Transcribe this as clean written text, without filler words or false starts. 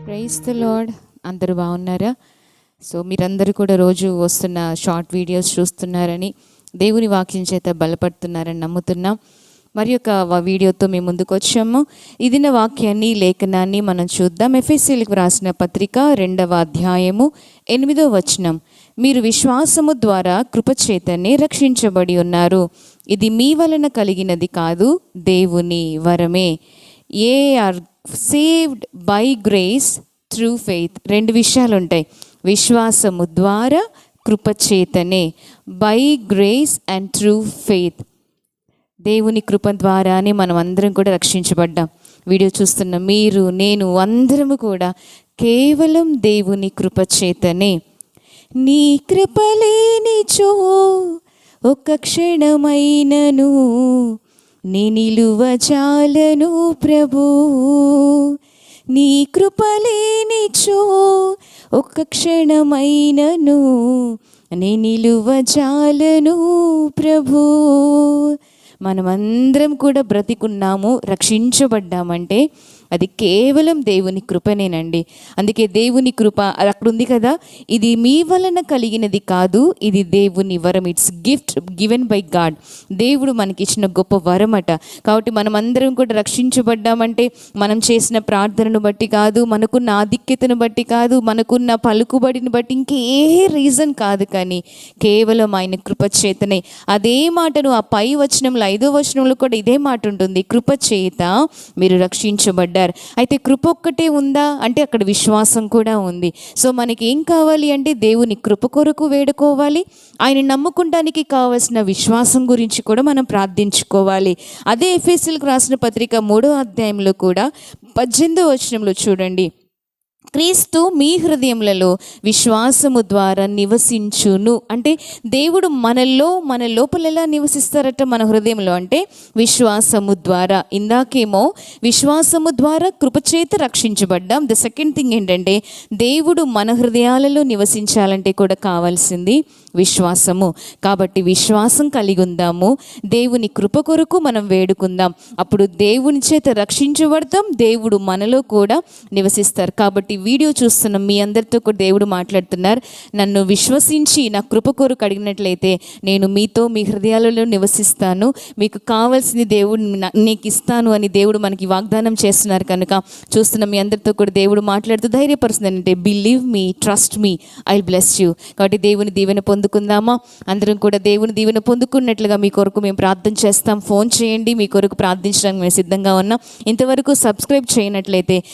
Praise the lord. అందరూ బాగున్నారా? So మీరందరూ కూడా రోజు వస్తున్న షార్ట్ వీడియోస్ చూస్తున్నారని, దేవుని వాక్యం చేత బలపడుతున్నారని నమ్ముతున్నాం. మరి ఒక వీడియోతో మేము ముందుకు వచ్చాము. ఇదిన వాక్యాన్ని, లేఖనాన్ని మనం చూద్దాం. ఎఫెసీయులకు రాసిన పత్రిక 2వ అధ్యాయము 8వ వచనం. మీరు విశ్వాసము ద్వారా కృపచేతనే రక్షించబడి ఉన్నారు. ఇది మీ వలన కలిగినది కాదు, దేవుని వరమే. We are saved by grace through faith. రెండు విషయాలు ఉంటాయి. విశ్వాసము ద్వారా కృపచేతనే, by grace and through faith. దేవుని కృప ద్వారానే మనం అందరం కూడా రక్షించబడ్డాం. వీడియో చూస్తున్న మీరు, నేను అందరము కూడా కేవలం దేవుని కృపచేతనే. నీ కృపలేనిచో ఒక క్షణమైనను నీ నిలువ చాలను ప్రభు. నీ కృపలేనిచో ఒక క్షణమైనను నీ నిలువ చాలను ప్రభు. మనమందరం కూడా బ్రతికున్నాము, రక్షించబడ్డామంటే అది కేవలం దేవుని కృపనేనండి. అందుకే దేవుని కృప అక్కడ ఉంది కదా, ఇది మీ వలన కలిగినది కాదు, ఇది దేవుని వరం. It's gift given by God. దేవుడు మనకి ఇచ్చిన గొప్ప వరం అట. కాబట్టి మనం అందరం కూడా రక్షించబడ్డామంటే మనం చేసిన ప్రార్థనను బట్టి కాదు, మనకున్న ఆధిక్యతను బట్టి కాదు, మనకున్న పలుకుబడిని బట్టి, ఇంకే రీజన్ కాదు, కానీ కేవలం ఆయన కృప చేతనే. అదే మాటను ఆ పై వచనంలో 5వ వచనంలో కూడా ఇదే మాట ఉంటుంది. కృప చేత మీరు రక్షించబడ్డారు. అయితే కృప ఒక్కటే ఉందా అంటే అక్కడ విశ్వాసం కూడా ఉంది. సో మనకి ఏం కావాలి అంటే దేవుని కృప కొరకు వేడుకోవాలి. ఆయన నమ్ముకుంటానికి కావాల్సిన విశ్వాసం గురించి కూడా మనం ప్రార్థించుకోవాలి. అదే ఎఫెసీయులకు రాసిన పత్రిక 3వ అధ్యాయంలో కూడా 18వ వచనంలో చూడండి. క్రీస్తు మీ హృదయములలో విశ్వాసము ద్వారా నివసించును. అంటే దేవుడు మన లోపల ఎలా నివసిస్తారట? మన హృదయంలో అంటే విశ్వాసము ద్వారా. ఇందాకేమో విశ్వాసము ద్వారా కృపచేత రక్షించబడ్డాం. ద సెకండ్ థింగ్ ఏంటంటే దేవుడు మన హృదయాలలో నివసించాలంటే కూడా కావాల్సింది విశ్వాసము. కాబట్టి విశ్వాసం కలిగి ఉందాము, దేవుని కృప కొరకు మనం వేడుకుందాం. అప్పుడు దేవుని చేత రక్షించబడతాం, దేవుడు మనలో కూడా నివసిస్తారు. కాబట్టి వీడియో చూస్తున్న మీ అందరితో కూడా దేవుడు మాట్లాడుతున్నారు. నన్ను విశ్వసించి నా కృప కొరకు అడిగినట్లయితే నేను మీతో మీ హృదయాలలో నివసిస్తాను, మీకు కావాల్సింది దేవుడు నీకు ఇస్తాను అని దేవుడు మనకి వాగ్దానం చేస్తున్నారు. కనుక చూస్తున్న మీ అందరితో కూడా దేవుడు మాట్లాడుతూ ధైర్యపరుస్తుంది అంటే, believe me, trust me, I will bless you. కాబట్టి దేవుని దీవెన పొందుకుందామా? అందరం కూడా దేవుని దీవెన పొందుకున్నట్లుగా మీ కొరకు మేము ప్రార్థన చేస్తాం. ఫోన్ చేయండి, మీ కొరకు ప్రార్థించడానికి మేము సిద్ధంగా ఉన్నాం. ఇంతవరకు సబ్స్క్రైబ్ చేయనట్లయితే